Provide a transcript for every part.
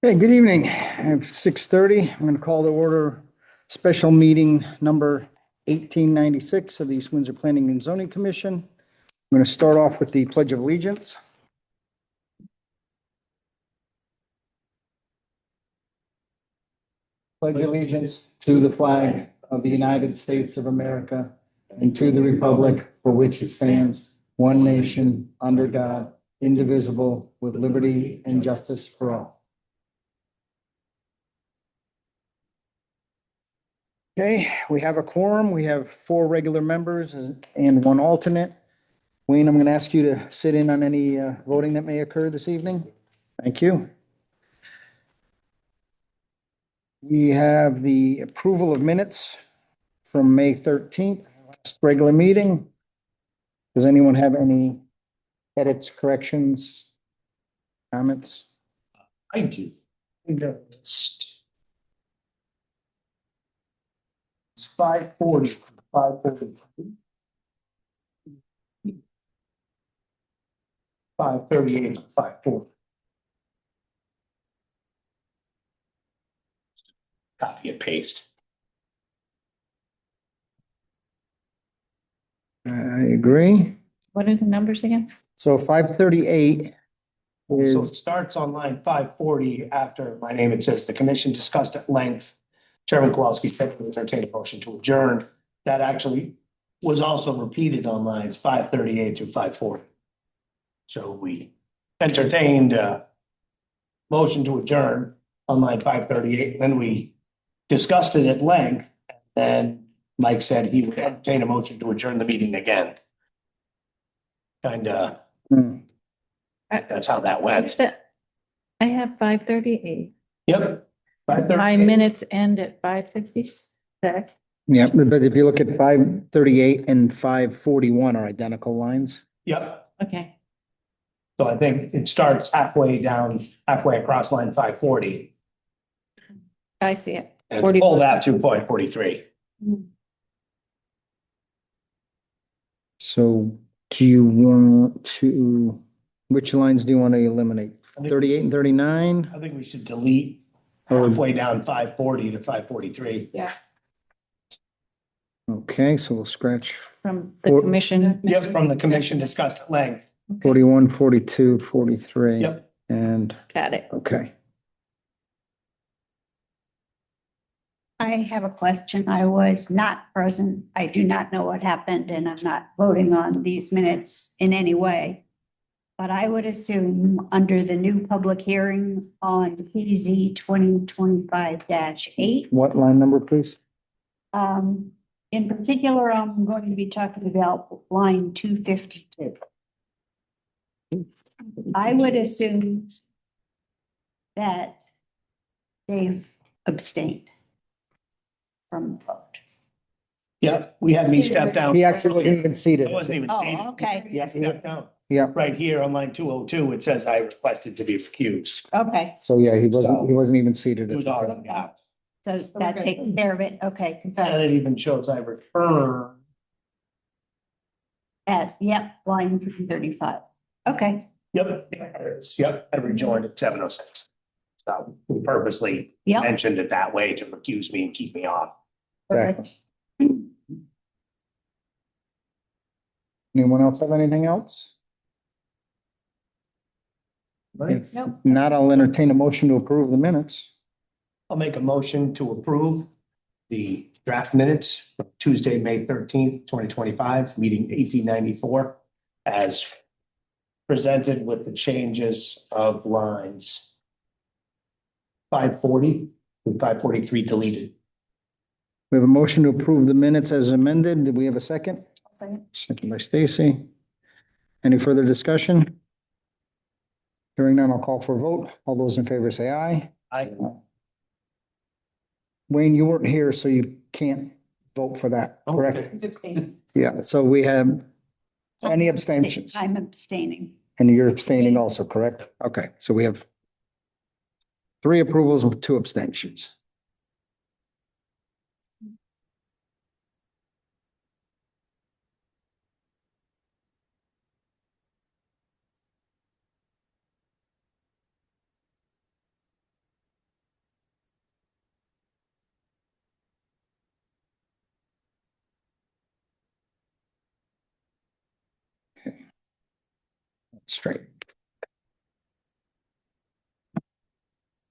Hey, good evening. I have 6:30. I'm going to call the order special meeting number 1896 of the East Windsor Planning and Zoning Commission. I'm going to start off with the Pledge of Allegiance. Pledge allegiance to the flag of the United States of America and to the republic for which it stands, one nation, under God, indivisible, with liberty and justice for all. Okay, we have a quorum. We have 4 regular members and 1 alternate. Wayne, I'm going to ask you to sit in on any voting that may occur this evening. Thank you. We have the approval of minutes from May 13th, last regular meeting. Does anyone have any edits, corrections, comments? I do. It's 5:40, 5:32. 5:38, 5:40. Copy and paste. I agree. What are the numbers again? So 538 So is, it starts on line 540 after my name. It says the commission discussed at length. Chairman Kowalski said to entertain a motion to adjourn. That actually was also repeated on lines 538 through 540. So we entertained a motion to adjourn on line 538, and then we discussed it at length. And Mike said he would entertain a motion to adjourn the meeting again. That's how that went. I have 5:38. Yep. My 5:38. minutes end at 5:56. yeah, but if you look at 538 and 541 are identical lines. Yep. Okay, So I think it starts halfway across line 540. I see it. And 40. pull that to point 43. So do you want to, which lines do you want to eliminate? 38 and 39? I think we should delete Or- halfway down 540 to 543. Yeah, Okay, so we'll scratch from the For- commission. Yep, from the commission discussed at length. 41, 42, 43. Yep. And, Got it. okay. I have a question. I was not present. I do not know what happened, and I'm not voting on these minutes in any way. But I would assume under the new public hearing on PZ 2025-8, What line number, please? in particular, I'm going to be talking about line 252. I would assume that Dave abstained from the vote. Yep, we had me step down. He actually wasn't even seated. I wasn't even Oh, seated. okay. Yeah, step down. Yeah, Right here on line 202, it says I requested to be recused. Okay, so yeah, he wasn't even seated. It was already out. so that takes care of it. Okay. And it even shows I returned. Yep, line 35. Okay, Yep, there it is. Yep, I rejoined at 7:06. So we purposely yep. mentioned it that way to recuse me and keep me off. Okay. Anyone else have anything else? If Nope. not, I'll entertain a motion to approve the minutes. I'll make a motion to approve the draft minutes from Tuesday, May 13th, 2025, meeting 1894, as presented with the changes of lines 540 and 543 deleted. We have a motion to approve the minutes as amended. Do we have a second? Second by Stacy. Any further discussion? Hearing none, I'll call for a vote. All those in favor say aye. Wayne, you weren't here, so you can't vote for that, correct? Yeah, so we have any abstentions? I'm abstaining. And you're abstaining also, correct? Okay, so we have 3 approvals with 2 abstentions. straight.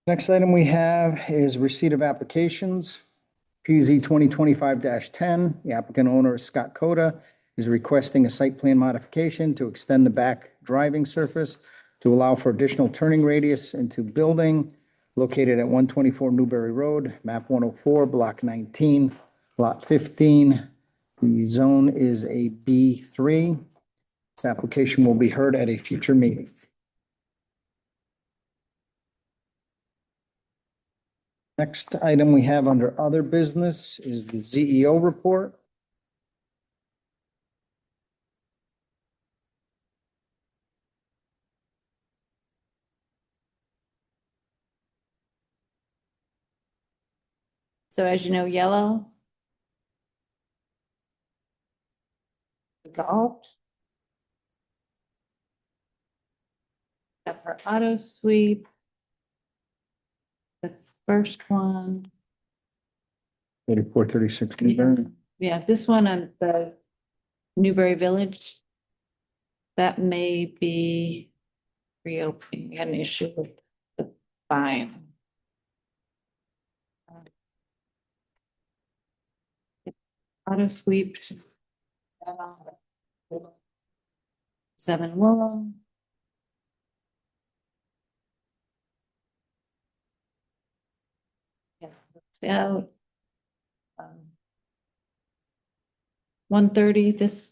Next item we have is receipt of applications. PZ 2025-10, the applicant owner is Scott Coda, is requesting a site plan modification to extend the back driving surface to allow for additional turning radius into building located at 124 Newberry Road, map 104, block 19, lot 15. The zone is a B3. This application will be heard at a future meeting. Next item we have under other business is the CEO report. So as you know, yellow. Golf. Got her auto sweep. The first one, 3436 Newberry. yeah, this one on the Newberry Village. That may be reopening. We had an issue with the fine. Auto sweep. 7 Willow. Yeah, it's out. 130, this,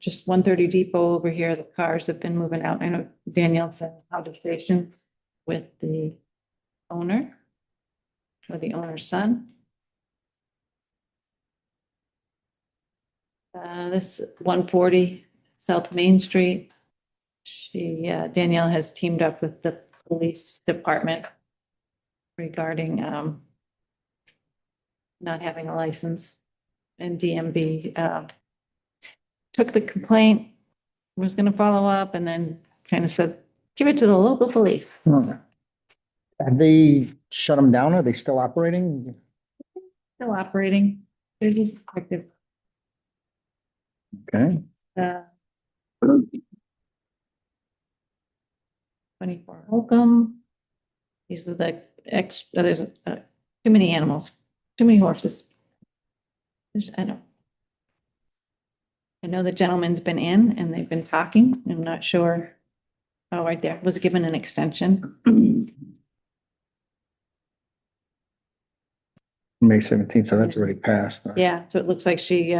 just 130 Depot over here, the cars have been moving out. I know Danielle had conversations with the owner or the owner's son. This 140 South Main Street. Danielle has teamed up with the police department regarding not having a license, and DMV took the complaint, was going to follow up, and then kind of said, give it to the local police. Have they shut them down? Are they still operating? Still operating. They're just active. Okay. 24 Holcomb. These are the there's too many animals, too many horses. I know the gentleman's been in and they've been talking. I'm not sure. Oh, right there, was given an extension. May 17th, so that's already passed. Yeah, so it looks like she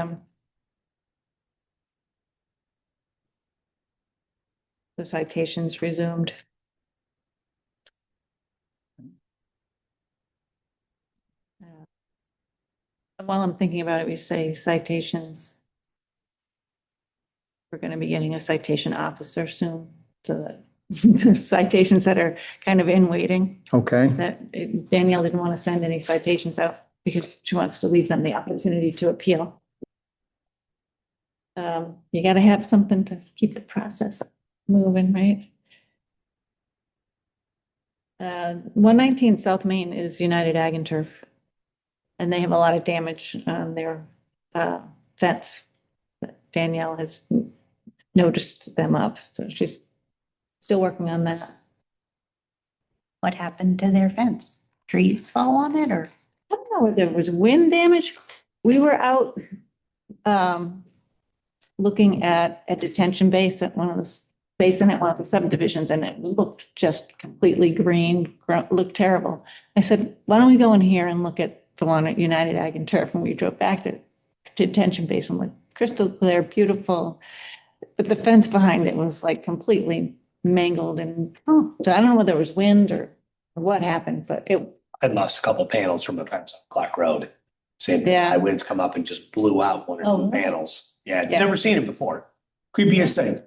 the citations resumed. While I'm thinking about it, we say citations. We're going to be getting a citation officer soon, so that the citations that are kind of in waiting, Okay. that Danielle didn't want to send any citations out because she wants to leave them the opportunity to appeal. You got to have something to keep the process moving, right? 119 South Main is United Ag and Turf, and they have a lot of damage on their fence. Danielle has noticed them up, so she's still working on that. What happened to their fence? Trees fall on it or? I don't know if there was wind damage. We were out looking at a detention base at one of the basin at one of the subdivisions, and it looked just completely green, looked terrible. I said, why don't we go in here and look at the one at United Ag and Turf? And we drove back to detention basin, like crystal clear, beautiful. But the fence behind it was like completely mangled, and so I don't know whether it was wind or what happened, but it. I'd lost a couple panels from the fence on Clark Road. Same, Yeah. high winds come up and just blew out one Oh, of the no. panels. Yeah, I'd Yeah. never seen it before. Creepiest thing.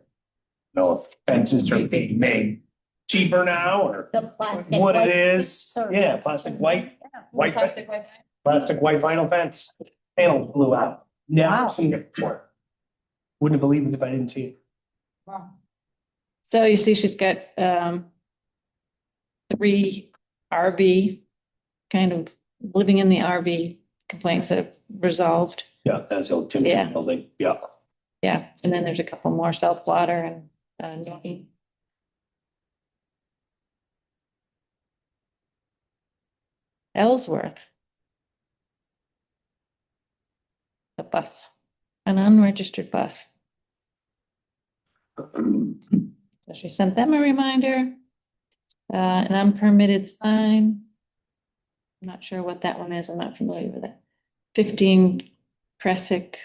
Know if fences are being made cheaper now or The plastic. what white it is. fence or- Yeah, plastic white, Yeah. white, Plastic white. plastic white vinyl fence. Panels blew out. Never Wow. seen it before. Wouldn't have believed it if I didn't see it. Wow. So you see, she's got 3 RV, kind of living in the RV complaints that have resolved. Yeah, that's the old timber Yeah. building. Yeah. Yeah, and then there's a couple more self-water and Norton. Ellsworth. A bus, an unregistered bus. So she sent them a reminder. An unpermitted sign. I'm not sure what that one is. I'm not familiar with it. 15 Cressick.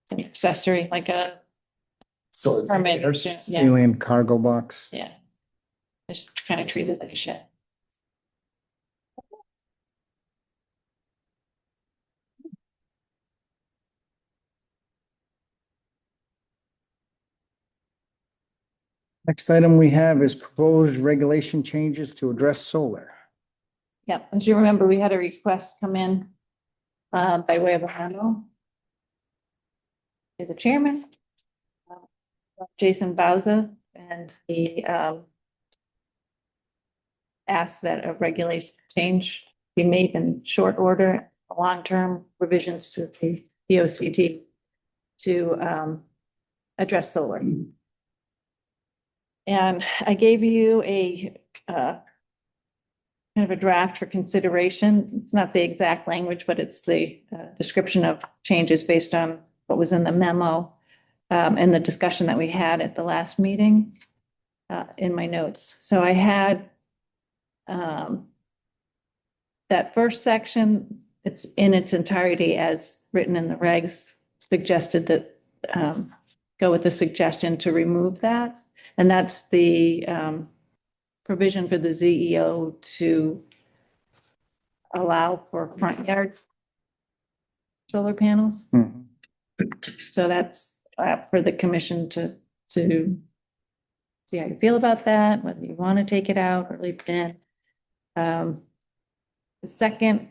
An accessory, like a So. permit. there's- Yeah, Alien cargo box. yeah. I just kind of treated it like a shed. Next item we have is proposed regulation changes to address solar. Yeah, as you remember, we had a request come in by way of a memo to the chairman, Jason Bauza, and he asked that a regulation change be made in short order, long-term revisions to the DOCD to address solar. And I gave you a kind of a draft for consideration. It's not the exact language, but it's the description of changes based on what was in the memo and the discussion that we had at the last meeting in my notes. So I had that first section, it's in its entirety as written in the regs, suggested that go with the suggestion to remove that. And that's the provision for the ZEO to allow for front yard solar panels. Mhm. So that's for the commission to see how you feel about that, whether you want to take it out or leave it in. The second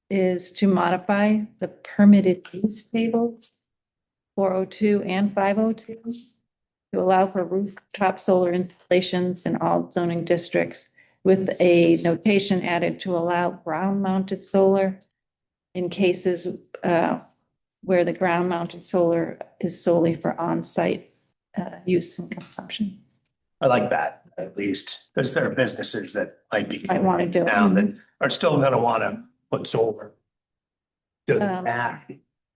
is to modify the permitted use tables, 402 and 502, to allow for rooftop solar installations in all zoning districts with a notation added to allow ground-mounted solar in cases where the ground-mounted solar is solely for on-site use and consumption. I like that, at least, because there are businesses that might be. Might wanna do it. Down that are still gonna wanna put solar. To Um, that.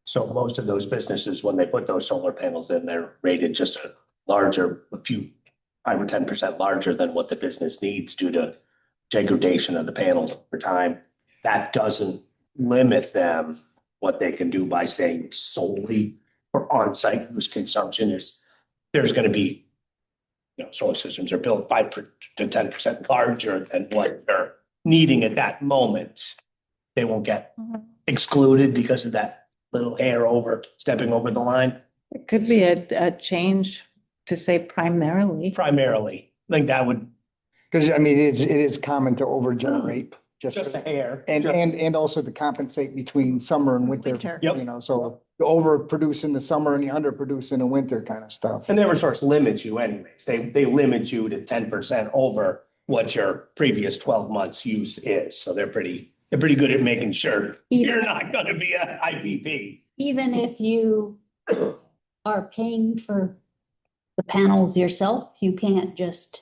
So most of those businesses, when they put those solar panels in, they're rated just a larger, a few, 5 or 10% larger than what the business needs due to degradation of the panels over time. That doesn't limit them what they can do by saying it's solely for on-site use consumption is there's gonna be, solar systems are built 5 to 10% larger than what they're needing at that moment. They won't get excluded because of that little hair stepping over the line. It could be a change to say primarily. Primarily, I think that would, Because I mean, it is common to overgenerate just a hair. and also to compensate between summer and winter. Winter. Yep. So you overproduce in the summer and you underproduce in the winter kind of stuff. And Eversource limits you anyways. They limit you to 10% over what your previous 12 months use is. So they're pretty good at making sure you're not gonna be a IPP. Even if you are paying for the panels yourself, you can't just.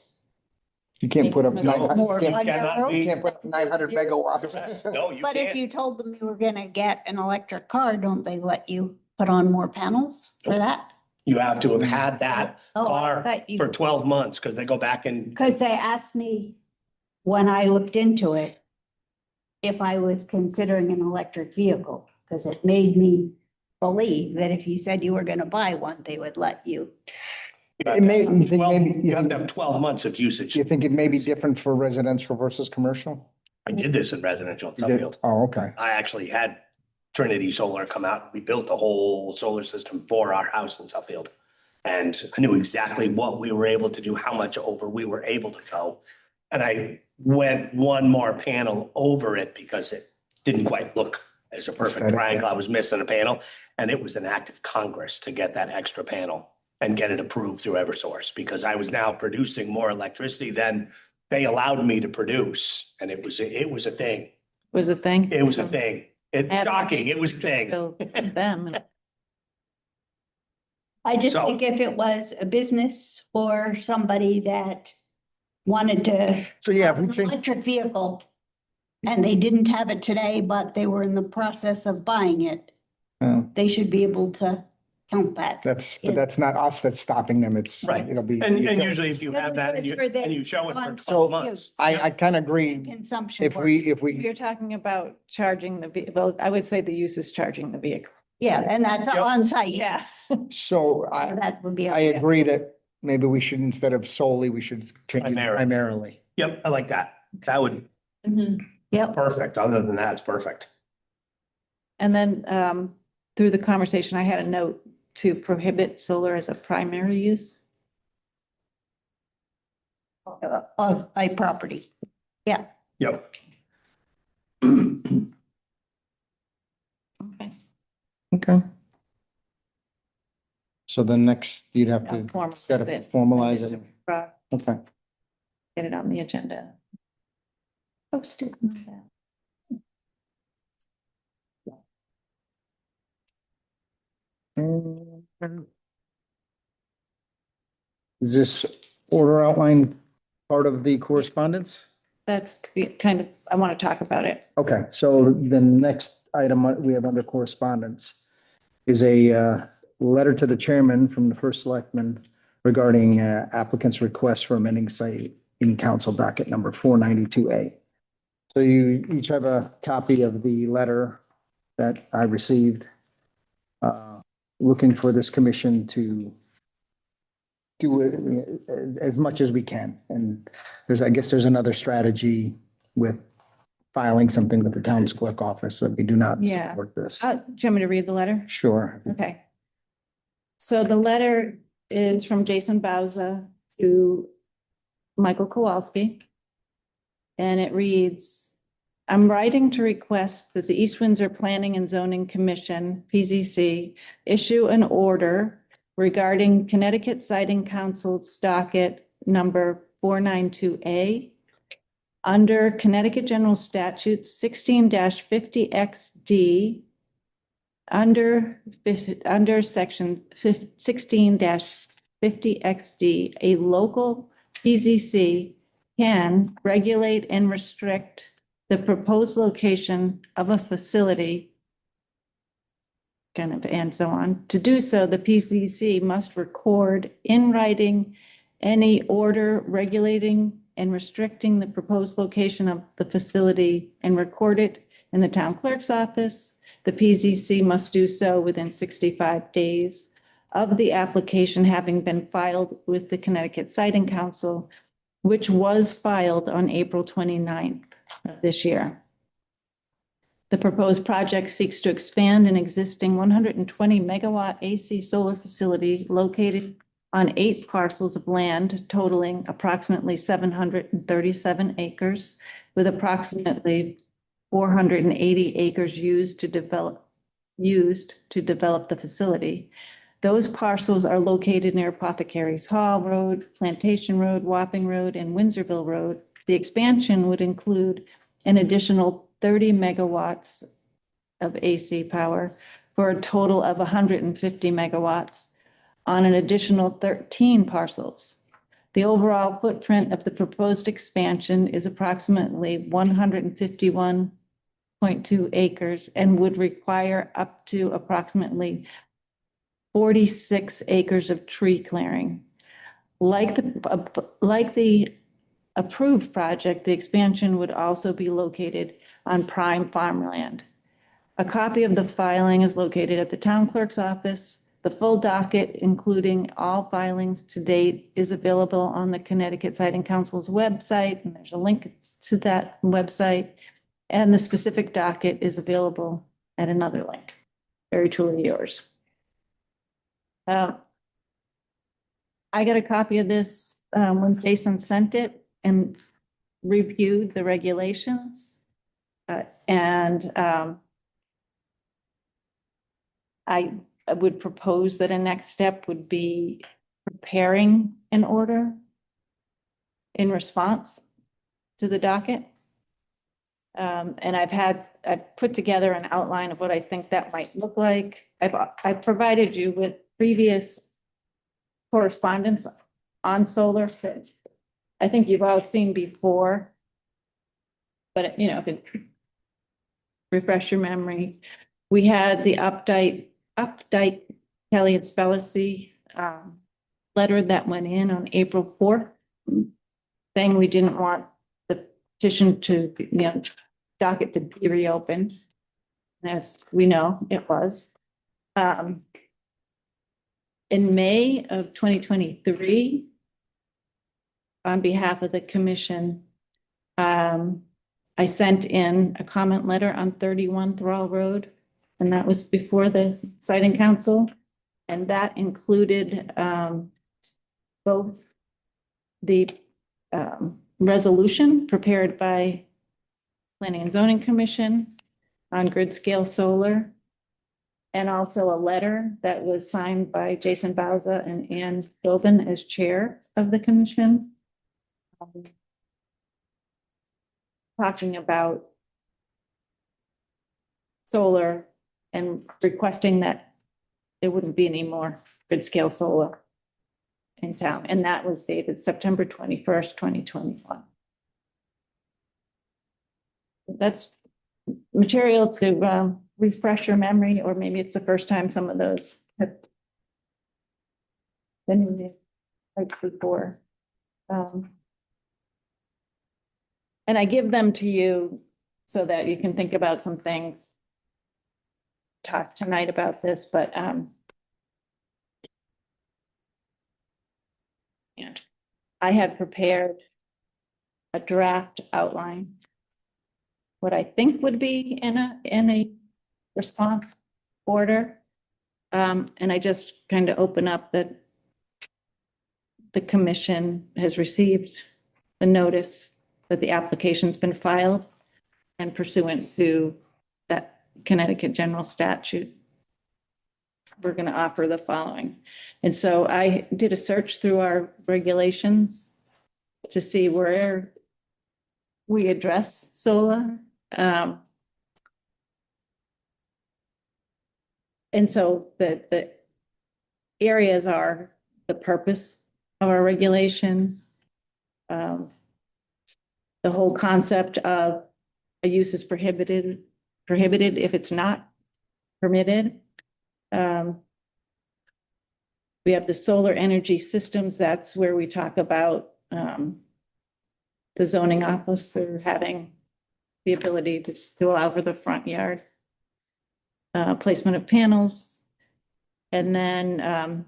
You can't put up No, 900, more you on your cannot own. be. can't put up 900 megawatts. No, you But if can't. you told them you were gonna get an electric car, don't they let you put on more panels for that? You have to have had that Oh, I car thought you- for 12 months because they go back and Because they asked me when I looked into it, if I was considering an electric vehicle, because it made me believe that if you said you were gonna buy one, they would let you. It may, you think Well, maybe, you have to have 12 months of usage. you think it may be different for residential versus commercial? I did this in residential in You did? Suffield. Oh, okay. I actually had Trinity Solar come out. We built a whole solar system for our house in Suffield. And I knew exactly what we were able to do, how much over we were able to go. And I went one more panel over it because it didn't quite look as a perfect Aesthetic. triangle. I was missing a panel. And it was an act of Congress to get that extra panel and get it approved through Eversource because I was now producing more electricity than they allowed me to produce. And it was a thing. Was a thing. It was a thing. It's Add- shocking. It was a thing. Bill them. I just So- think if it was a business or somebody that wanted to So yeah, have if we an change, electric vehicle and they didn't have it today, but they were in the process of buying it, they should be able to count that. but that's not us that's stopping them. Right. It'll be. And usually if you have that and Because it's for you show it for their 12 months. I kind of agree. Consumption. If we, You're talking about charging the vehicle, I would say the use is charging the vehicle. Yeah, and that's Yep. on site. Yes. so That would be. I agree that maybe we should, instead of solely, we should change it Primarily. primarily. Yep, I like that. That would, Yep. perfect. Other than that, it's perfect. And then through the conversation, I had a note to prohibit solar as a primary use. Of a property. Yeah. Yep. Okay. Okay. So the next, you'd have I'll to formalize set up, it. formalize Send it. to Rob, Okay. Get it on the agenda. Post it. Is this order outline part of the correspondence? That's kind of, I want to talk about it. Okay, so the next item we have under correspondence is a letter to the chairman from the first selectman regarding applicant's request for amending site in council docket number 492A. So you each have a copy of the letter that I received, looking for this commission to do it as much as we can. And I guess there's another strategy with filing something with the town's clerk office that we do not Yeah. support this. Do you want me to read the letter? Sure. Okay. So the letter is from Jason Bauza to Michael Kowalski. And it reads, I'm writing to request that the East Windsor Planning and Zoning Commission, PZC, issue an order regarding Connecticut Siting Council's docket number 492A under Connecticut General Statute 16-50XD under section 16-50XD, a local PZC can regulate and restrict the proposed location of a facility kind of, and so on. To do so, the PCC must record in writing any order regulating and restricting the proposed location of the facility and record it in the town clerk's office. The PCC must do so within 65 days of the application having been filed with the Connecticut Siting Council, which was filed on April 29th of this year. The proposed project seeks to expand an existing 120 megawatt AC solar facility located on 8 parcels of land totaling approximately 737 acres, with approximately 480 acres used to develop the facility. Those parcels are located near Apothecaries Hall Road, Plantation Road, Wapping Road, and Windsorville Road. The expansion would include an additional 30 megawatts of AC power for a total of 150 megawatts on an additional 13 parcels. The overall footprint of the proposed expansion is approximately 151.2 acres and would require up to approximately 46 acres of tree clearing. Like the approved project, the expansion would also be located on prime farmland. A copy of the filing is located at the town clerk's office. The full docket, including all filings to date, is available on the Connecticut Siting Council's website, and there's a link to that website. And the specific docket is available at another link. Very truly yours. I got a copy of this when Jason sent it and reviewed the regulations. I would propose that a next step would be preparing an order in response to the docket. And I've put together an outline of what I think that might look like. I've provided you with previous correspondence on solar that I think you've all seen before. But, you know, if it refresh your memory, we had the Updike Kelly and Spellacy letter that went in on April 4th, saying we didn't want the petition to, you know, docket to be reopened. As we know, it was. In May of 2023, on behalf of the commission, I sent in a comment letter on 31 Thrall Road, and that was before the siting council. And that included both the resolution prepared by Planning and Zoning Commission on grid scale solar, and also a letter that was signed by Jason Bauza and Ann Dobin as chair of the commission, talking about solar and requesting that there wouldn't be any more grid scale solar in town. And that was dated September 21st, 2021. That's material to refresh your memory, or maybe it's the first time some of those have been like before. And I give them to you so that you can think about some things. Talk tonight about this, but yeah, I had prepared a draft outline, what I think would be in a response order. And I just kind of open up that the commission has received the notice that the application's been filed, and pursuant to that Connecticut general statute, we're going to offer the following. And so I did a search through our regulations to see where we address solar. And so the areas are the purpose of our regulations, the whole concept of a use is prohibited if it's not permitted. We have the solar energy systems. That's where we talk about the zoning officer having the ability to allow for the front yard placement of panels. And then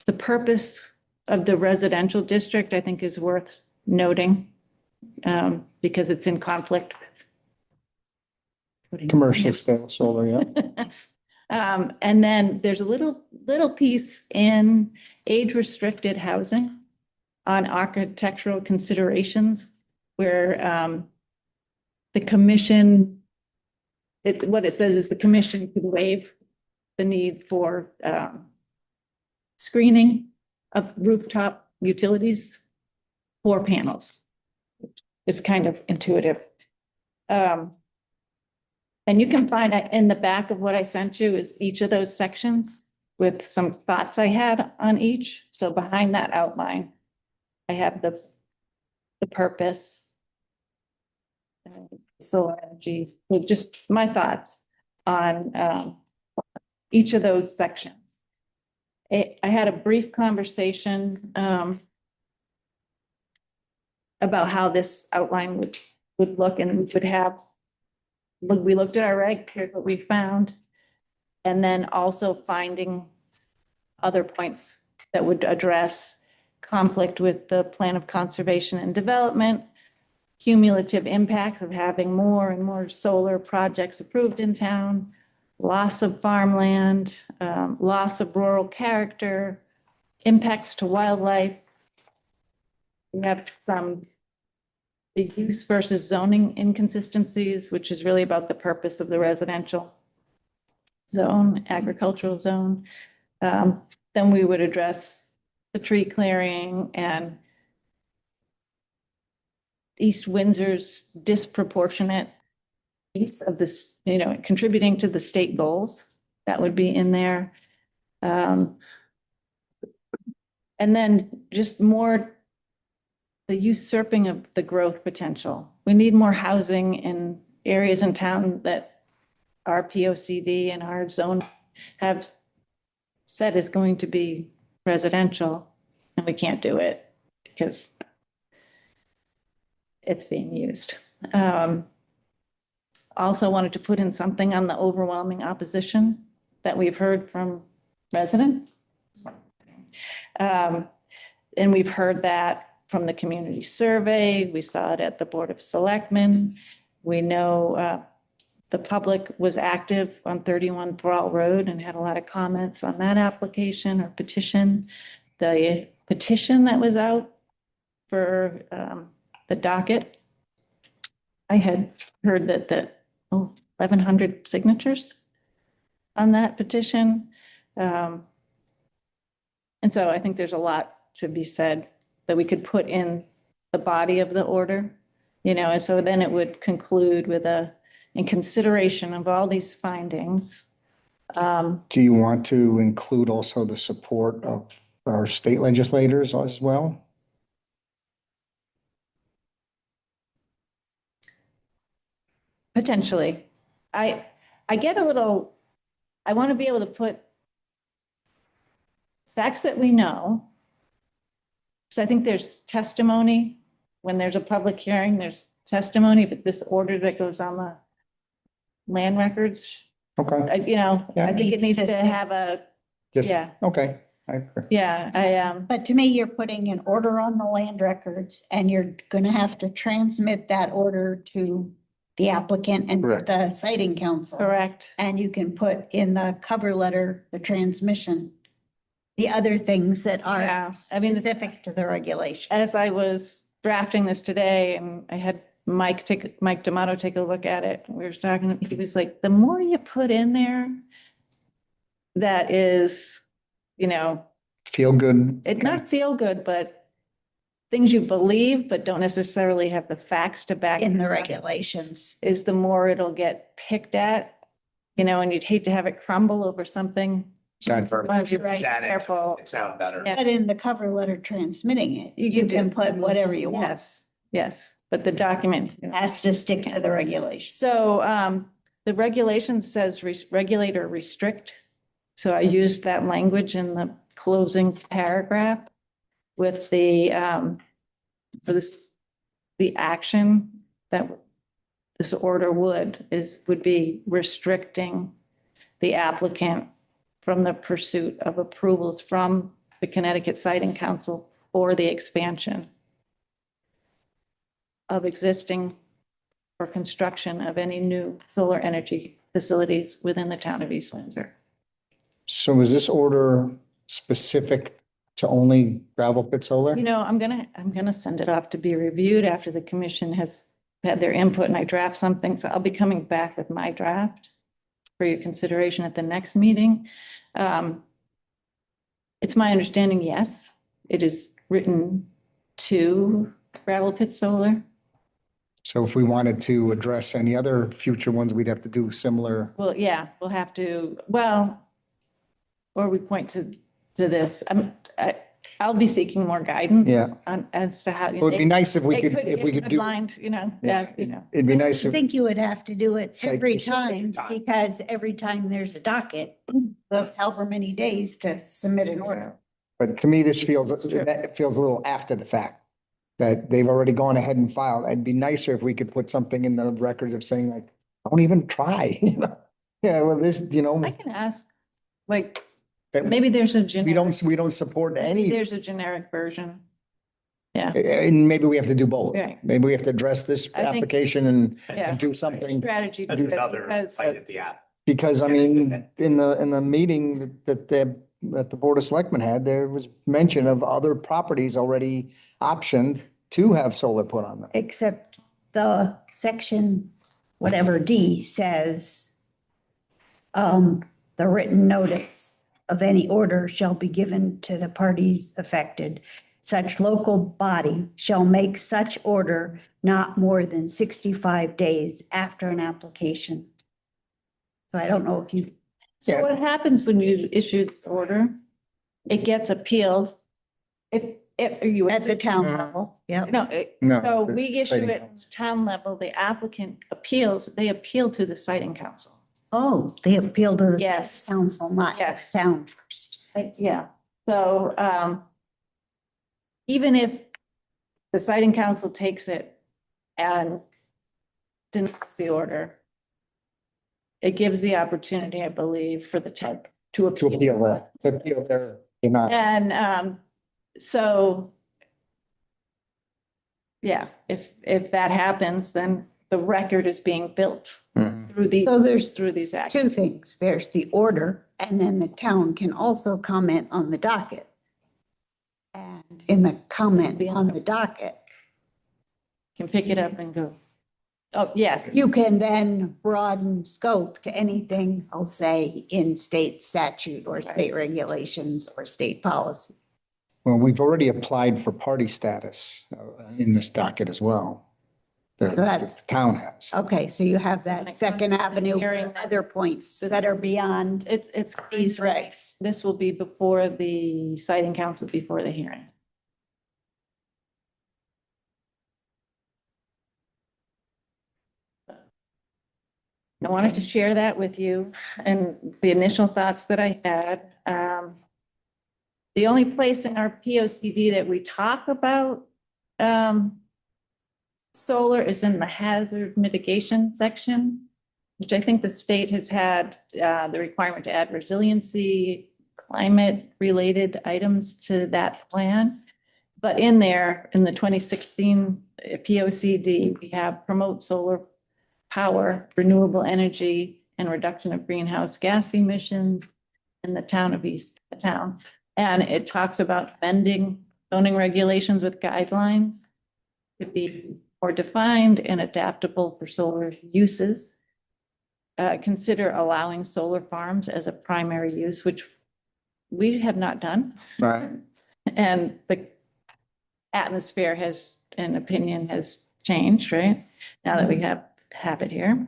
the purpose of the residential district, I think, is worth noting because it's in conflict with Commercial scale solar, yeah. And then there's a little piece in age-restricted housing on architectural considerations where the commission, what it says is the commission could waive the need for screening of rooftop utilities for panels. It's kind of intuitive. And you can find in the back of what I sent you is each of those sections with some thoughts I had on each. So behind that outline, I have the purpose, solar energy, with just my thoughts on each of those sections. I had a brief conversation about how this outline would look, and we would have, we looked at our reg, here's what we found, and then also finding other points that would address conflict with the plan of conservation and development, cumulative impacts of having more and more solar projects approved in town, loss of farmland, loss of rural character, impacts to wildlife. We have the use versus zoning inconsistencies, which is really about the purpose of the residential zone, agricultural zone. Then we would address the tree clearing and East Windsor's disproportionate piece of this, contributing to the state goals. That would be in there. And then just more the usurping of the growth potential. We need more housing in areas in town that our POCD and our zone have said is going to be residential, and we can't do it because it's being used. Also wanted to put in something on the overwhelming opposition that we've heard from residents. And we've heard that from the community survey. We saw it at the Board of Selectmen. We know the public was active on 31 Thrall Road and had a lot of comments on that application or petition. The petition that was out for the docket, I had heard that 1,100 signatures on that petition. And so I think there's a lot to be said that we could put in the body of the order, and so then it would conclude with in consideration of all these findings. Do you want to include also the support of our state legislators as well? Potentially. I get a little, I want to be able to put facts that we know. Because I think there's testimony, when there's a public hearing, there's testimony, but this order that goes on the land records, Okay, I think it needs Needs to to- have a, just, yeah, okay. I agree. yeah, But to me, you're putting an order on the land records and you're gonna have to transmit that order to the applicant and Correct. the siting council. correct. And you can put in the cover letter, the transmission, the other things that Yeah, are I mean, specific to the regulations. As I was drafting this today and I had Mike D'Amato take a look at it, we were talking, he was like, the more you put in there, that is, Feel good. it not feel good, but things you believe, but don't necessarily have the facts to back. In it the up, regulations. is the more it'll get picked at, and you'd hate to have it crumble over something. Sad. Want to be Right. careful. It sound better. Yeah. But in the cover letter transmitting it, You you can can do- put whatever you want. Yes, but the document. Has to stick to the regulations. So the regulation says regulate or restrict. So I used that language in the closing paragraph with the action that this order would be restricting the applicant from the pursuit of approvals from the Connecticut Siting Council for the expansion of existing or construction of any new solar energy facilities within the town of East Windsor. So is this order specific to only gravel pit solar? I'm gonna send it off to be reviewed after the commission has had their input and I draft something. So I'll be coming back with my draft for your consideration at the next meeting. It's my understanding, yes, it is written to gravel pit solar. So if we wanted to address any other future ones, we'd have to do similar. Well, yeah, we'll have to, or we point to this. I'll be seeking more guidance. Yeah. On, as to how. It would be nice if we could, It if we could do. Blind, Yeah. yeah. It'd be I nice if, think you would have to do it Site every specific time, because every time there's a docket of however many days to submit an order. but to me, this feels, it feels a little after the fact. That they've already gone ahead and filed. It'd be nicer if we could put something in the records of saying like, don't even try. Yeah, well, this, I can ask, maybe there's a generic. we don't support maybe any, There's a generic version. Yeah, and maybe we have to do both. Right. Maybe we have to address this I think- application and yeah. do something. Strategy. That's another because- bite at the apple. Because I mean, in the meeting that the Board of Selectmen had, there was mention of other properties already optioned to have solar put on them. Except the section, whatever D says, the written notice of any order shall be given to the parties affected. Such local body shall make such order not more than 65 days after an application. So I don't know if you, So Yeah. what happens when you issue this order? It gets appealed if you. At the town level, yeah. No, No. so the we issue siting it council. at town level, the applicant appeals, they appeal to the siting council. Oh, they appeal to the Yes. council, not the Yes. town first. Yeah, so, even if the siting council takes it and denies the order, it gives the opportunity, I believe, for the town to To appeal. appeal that, to appeal their, denial. And, so, yeah, if that happens, then the record is being built Mhm. through these, So there's through these acts. two things. There's the order, and then the town can also comment on the docket. And in the comment on the docket, Can pick it up and go. Oh, yes, you can then broaden scope to anything, I'll say, in state statute or state regulations or state policy. Well, we've already applied for party status in this docket as well. The So that's- the town has. Okay, so you have When it that comes second to avenue, hearing for that- other points that are beyond it's these regs. This will be before the siting council, before the hearing. I wanted to share that with you and the initial thoughts that I had. The only place in our P O C D that we talk about solar is in the hazard mitigation section, which I think the state has had the requirement to add resiliency, climate-related items to that plan. But in there, in the 2016 P O C D, we have promote solar power, renewable energy, and reduction of greenhouse gas emissions in the town of East Town. And it talks about bending zoning regulations with guidelines to be more defined and adaptable for solar uses. Consider allowing solar farms as a primary use, which we have not done. Right. And the atmosphere has, an opinion has changed, right? Now that we have it here.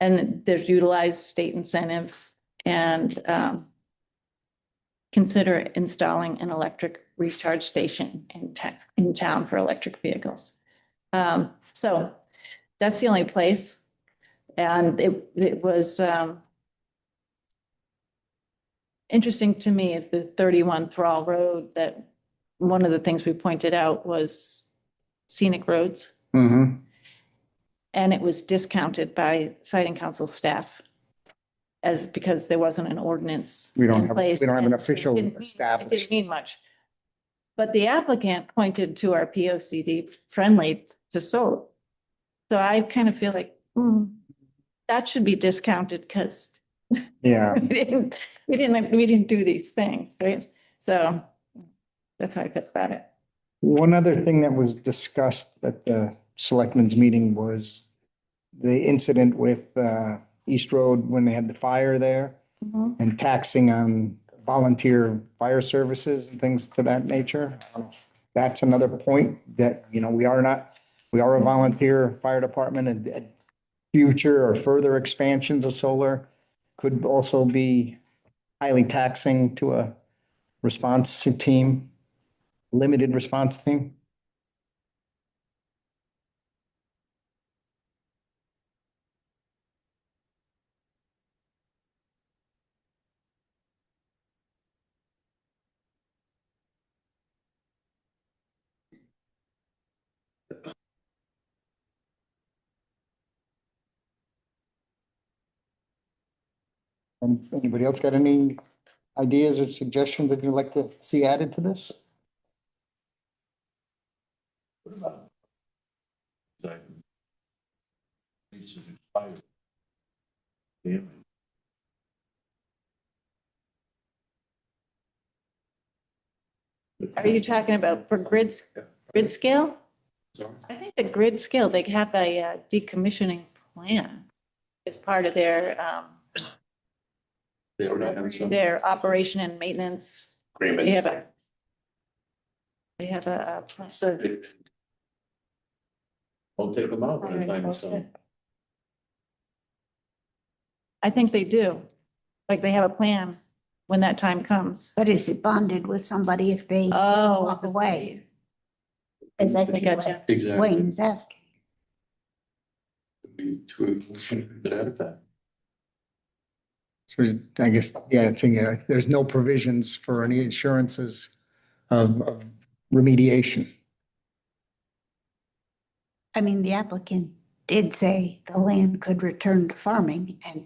And there's utilized state incentives and consider installing an electric recharge station in town for electric vehicles. So that's the only place. And it was interesting to me at the 31 Thrall Road that one of the things we pointed out was scenic roads. Mm-hmm. And it was discounted by siting council staff as because there wasn't an ordinance We don't in have, place. we don't have an and official it didn't established. mean much. But the applicant pointed to our P O C D friendly to solar. So I kind of feel like, that should be discounted because Yeah. we didn't do these things, right? So that's how I felt about it. One other thing that was discussed at the selectmen's meeting was the incident with East Road when they had the fire there Mhm. and taxing on volunteer fire services and things to that nature. That's another point that, you know, we are a volunteer fire department and future or further expansions of solar could also be highly taxing to a response team, limited response team. And anybody else got any ideas or suggestions that you'd like to see added to this? What about? Like, leases expired. Damn it. Are you talking about for grid scale? Sorry? I think the grid scale, they have a decommissioning plan as part of They already have some their operation and maintenance. They agreement. have a plus of. Won't take them out by the time it's done. I think they do. Like they have a plan when that time comes. But is it bonded with somebody if they Oh. walk away? As I think Gotcha. what Exactly. Wayne is asking. To that effect. So I guess, yeah, it's, there's no provisions for any insurances of remediation. I mean, the applicant did say the land could return to farming, and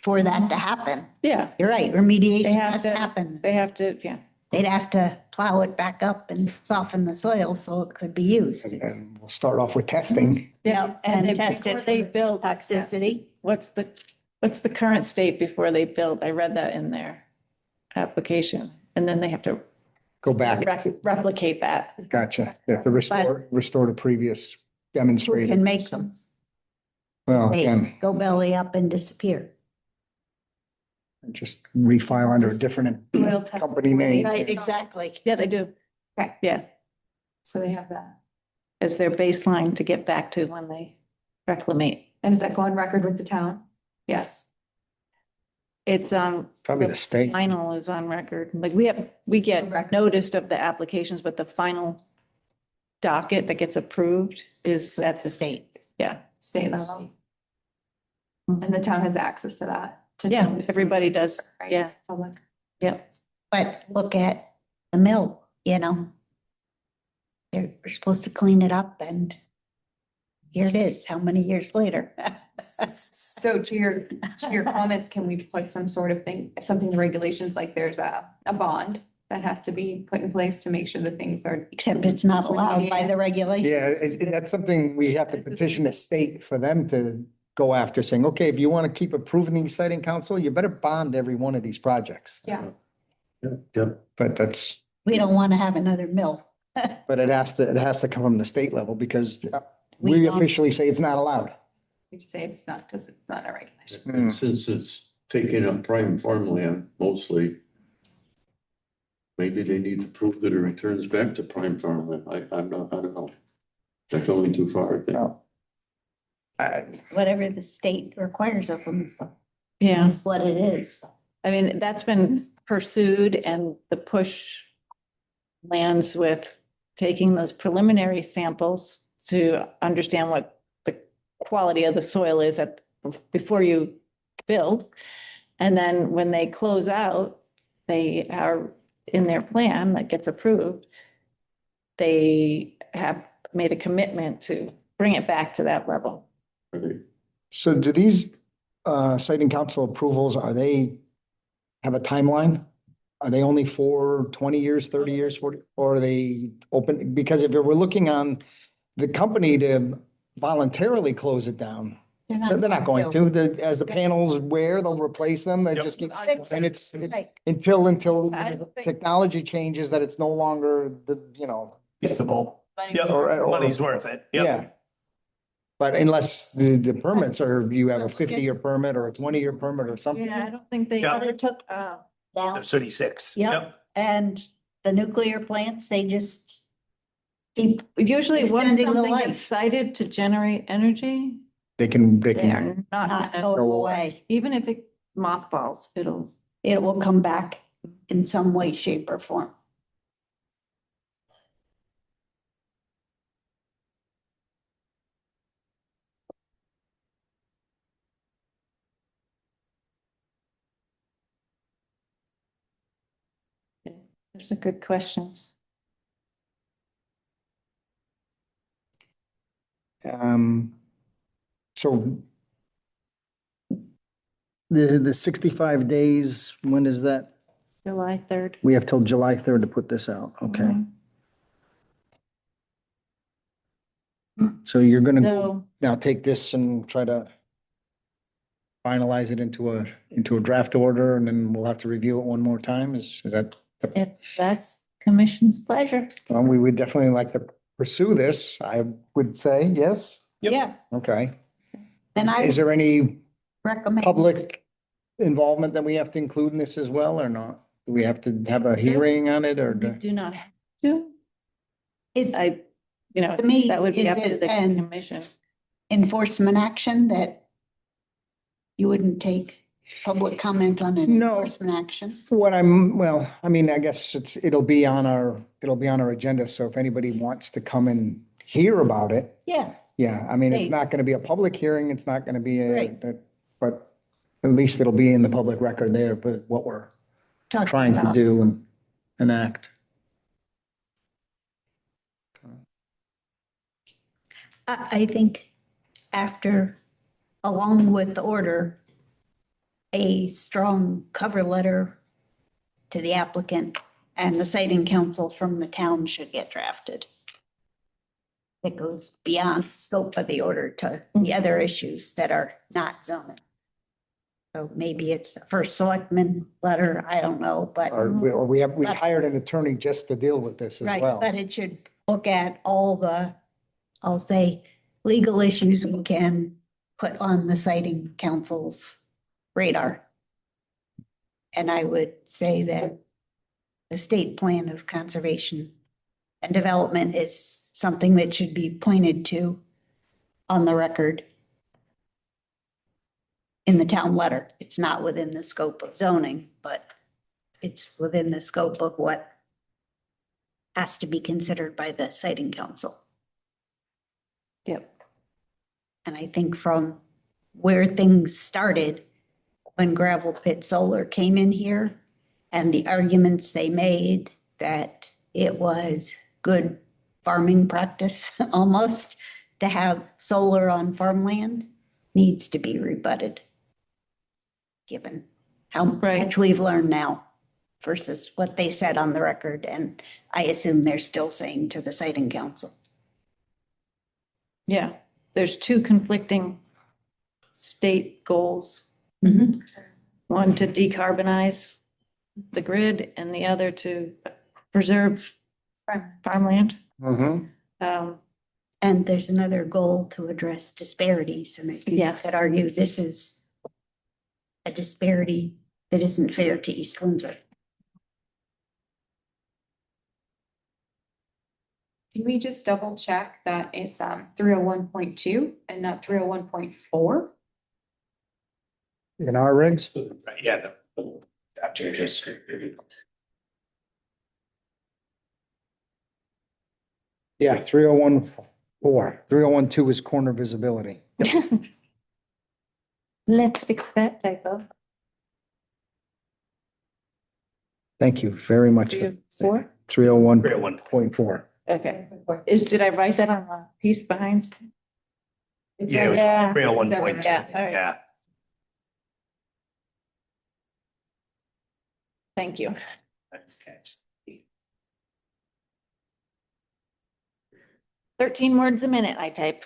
for that to happen, Yeah, you're right, remediation They have has to- to happen. they have to, yeah. They'd have to plow it back up and soften the soil so it could be used. And we'll start off with testing. Yep, and they- test it before They for build, toxicity. what's the current state before they build? I read that in their application. And then they have to Go back. replicate that. Gotcha. They have to restore the previous Who demonstrated. can make them? Well, They again, go belly up and disappear. just refile under a different Soil test company before they- name. Right, exactly. Yeah, they do. Okay. Yeah, So they have that. as their baseline to get back to when they reclimate. And does that go on record with the town? Yes. It's Probably the state. Final is on record. Like we get Record. noticed of the applications, but the final docket that gets approved is at the state. Yeah. State level. And the town has access to that. to Yeah, know. everybody does. Right, Yeah. Public. Yep. But look at the mill, you know. They're supposed to clean it up and here it is, how many years later? So to your comments, can we put some sort of thing, something in regulations, like there's a bond that has to be put in place to make sure that things are. Except it's not allowed by the regulations. Yeah, that's something we have to petition the state for them to go after, saying, okay, if you want to keep approving these siting council, you better bond every one of these projects. Yeah. Yeah. But that's, We don't want to have another mill. but it has to come from the state level because We we don't- officially say it's not allowed. We just say it's not, because it's not a regulation. And since it's taking up prime farmland mostly, maybe they need to prove that it returns back to prime farmland. I don't know. That's going too far, I think. No. Whatever the state requires of them, Yeah. that's what it is. I mean, that's been pursued and the push lands with taking those preliminary samples to understand what the quality of the soil is before you build. And then when they close out, they are in their plan that gets approved. They have made a commitment to bring it back to that level. Right. So do these siting council approvals, have a timeline? Are they only for 20 years, 30 years, 40, or are they open? Because if we're looking on the company to voluntarily close it down, they're not going to. As the panels wear, they'll replace them. They just keep, and it's Right. until I the think- technology changes that it's no longer Feasible. Yeah, or- money's worth it. Yep. yeah. But unless the permits are, you have a 50-year permit or a 20-year permit or something. Yeah, I don't think they. Yeah. But it took Oh. down, The 36. Yep. and the nuclear plants, they just keep, Usually once Extending the something life. gets cited to generate energy, They can, they are not, not gonna- going go away. even if it mothballs, it'll, It will come back in some way, shape or form. there's a good questions. So the 65 days, when is that? July 3rd. We have till July 3rd to put this out. Okay. So you're gonna So, now take this and try to finalize it into a draft order and then we'll have to review it one more time. Is that, if that's commission's pleasure. well, we would definitely like to pursue this. I would say, yes. Yep. Yeah, Okay. and I Is there any recommend. public involvement that we have to include in this as well or not? Do we have to have a hearing on it or? You do not have to. It, To To me, that would be is up to it the an- commission. enforcement action that you wouldn't take public comment on an No. enforcement action? Well, I mean, I guess it'll be on our agenda. So if anybody wants to come and hear about it, Yeah, yeah, I mean, it's Hey. not going to be a public hearing. It's not going to be Right. but at least it'll be in the public record there, but what we're talking trying to about. do and enact. I think after, along with the order, a strong cover letter to the applicant and the siting council from the town should get drafted. It goes beyond the scope of the order to the other issues that are not zoning. So maybe it's the first selectman letter, I don't know, but. Or we hired an attorney just to deal with this as Right, well. but it should look at all the, I'll say, legal issues we can put on the siting council's radar. And I would say that the state plan of conservation and development is something that should be pointed to on the record in the town letter. It's not within the scope of zoning, but it's within the scope of what has to be considered by the siting council. Yep. And I think from where things started, when gravel pit solar came in here and the arguments they made that it was good farming practice almost to have solar on farmland needs to be rebutted. Given how Right. much we've learned now versus what they said on the record. And I assume they're still saying to the siting council. Yeah, there's two conflicting state goals. One to decarbonize the grid and the other to preserve farmland. And there's another goal to address disparities, and I think you Yes. could argue this is a disparity that isn't fair to East Windsor. Can we just double check that it's 301.2 and not 301.4? In our regs? Yeah, that changes. Yeah, 301.4. 301.2 is corner visibility. Let's fix that typo. Thank you very much. 304? 301.4. Okay. Did I write that on the piece behind? Yeah, Yeah. 301 It's point. everywhere. Yeah, all right. Yeah. Thank you. Nice catch. 13 words a minute I type.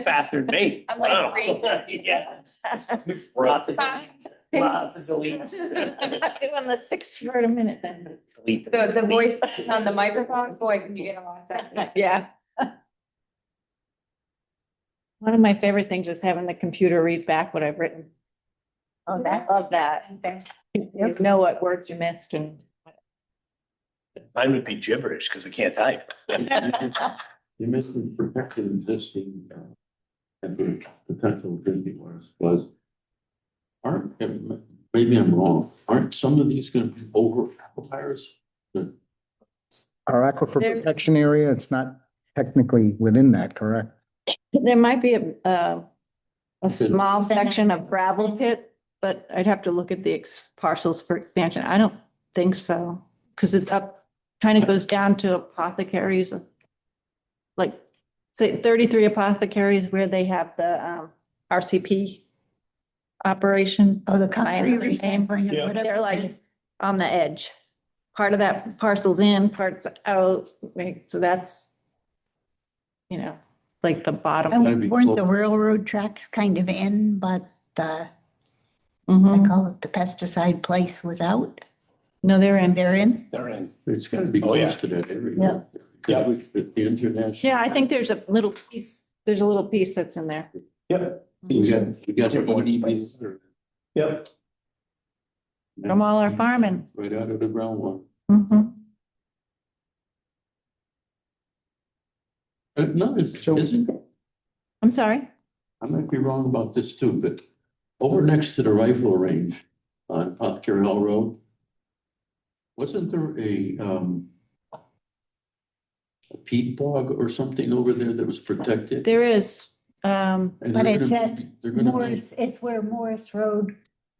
Faster than me. I'm like, Wow. great. Yeah. Lots of, lots of deletes. I'm doing the 6 word a minute then. Delete. The voice on the microphone, boy, can you get a lot of Yeah. One of my favorite things is having the computer read back what I've written. Oh, I love that. You know what words you missed and. Mine would be gibberish because I can't type. You mentioned protecting existing, and potential drinking waters was, aren't, maybe I'm wrong, aren't some of these gonna be over aquifers? Our aquifer There- protection area, it's not technically within that, correct? There might be a small section of gravel pit, but I'd have to look at the parcels for expansion. I don't think so. Cause it's up, kind of goes down to apothecaries. Like, say 33 apothecaries where they have the RCP operation. Oh, the concrete Right. resampling Yeah. or whatever. They're like on the edge. Part of that parcel's in, part's out, right? So that's, you know, like the bottom. Gotta be And weren't the close. railroad tracks kind of in, but the, I Mhm. call it the pesticide place was out? No, they're in. They're in? They're in. It's gotta be Oh, yeah. close to that area. Yeah. Yeah. With the international. Yeah, I think there's a little piece, there's a little piece that's in there. Yep. We got the EDB Yep. From all our farming. right out of the groundwater. Mhm. No, it's, So- isn't, I'm sorry. I might be wrong about this too, but over next to the rifle range on Apothecary Hall Road, wasn't there a peat bog or something over there that was protected? There is, And But they're it's gonna at be- They're gonna be, Morris, it's where Morris Road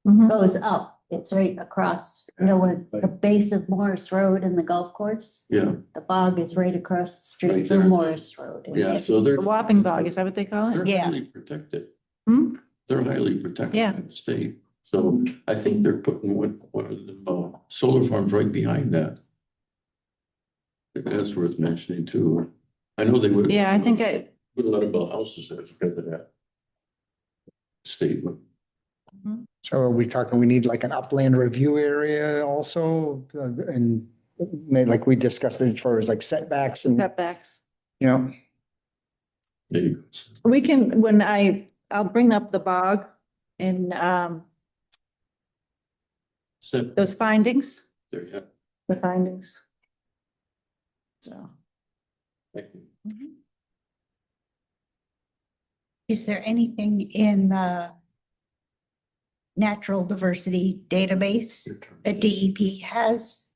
mhm. goes up. It's right across, you know, where the base of Morris Road and the golf course. yeah, The bog is right across the Right street there. from Morris Road. yeah, so they're. The Whopping Bog, is that what they call They're it? Yeah. highly protected. Hmm? They're highly protected Yeah. in the state. So I think they're putting one of the solar farms right behind that. That's worth mentioning too. I know they would. Yeah, I think Put a lot of houses there because of that. Statement. So are we talking, we need like an upland review area also, and like we discussed as far as like setbacks and, setbacks. you know, We can, I'll bring up the bog and, Set those findings, there, yeah, the findings. So. thank you. Is there anything in the natural diversity database Your turn. that DEP has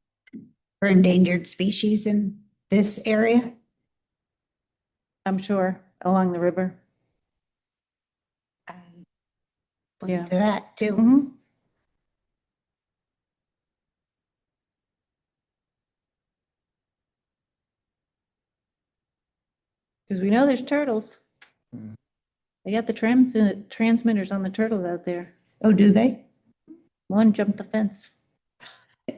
for endangered species in this area? I'm sure along the river. Look Yeah. into that too. Mhm. Because we know there's turtles. Mhm. They got the transmitters on the turtles out there. Oh, do they? One jumped the fence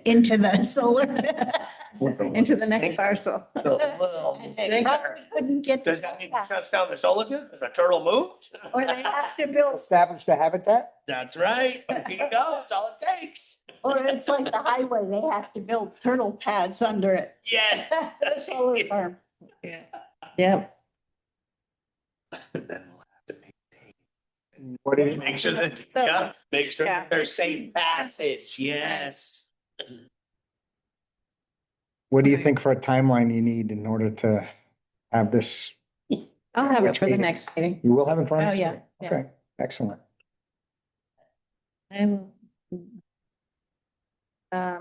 Into the solar? into the next parcel. They probably couldn't get. Does that mean it shuts down the solar field? Because the turtle moved? Or they have to build, establish the habitat? That's right. There you go. That's all it takes. or it's like the highway, they have to build turtle pads under it. Yeah. The solar farm. Yep. Then we'll have to maintain. What do you Make sure that, So- yeah, make sure Yeah. that there's safe passage, yes. what do you think for a timeline you need in order to have this? I'll have it for the Meeting. next meeting. You will have it for Oh, next yeah, week? yeah. Okay, excellent. I will. I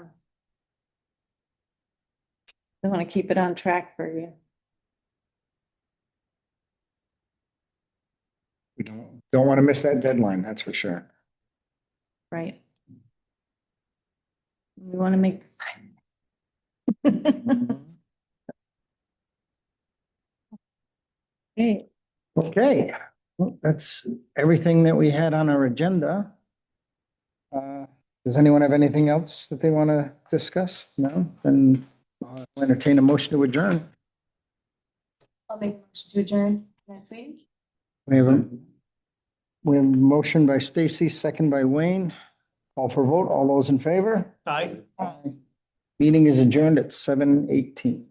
want to keep it on track for you. We don't want to miss that deadline, that's for sure. Right. We want to make. Okay, Okay, well, that's everything that we had on our agenda. Does anyone have anything else that they want to discuss? No? Then I'll entertain a motion to adjourn. I'll make a motion to adjourn next week. We have a motion by Stacy, second by Wayne. Call for vote. All those in favor? Aye. Meeting is adjourned at 7:18.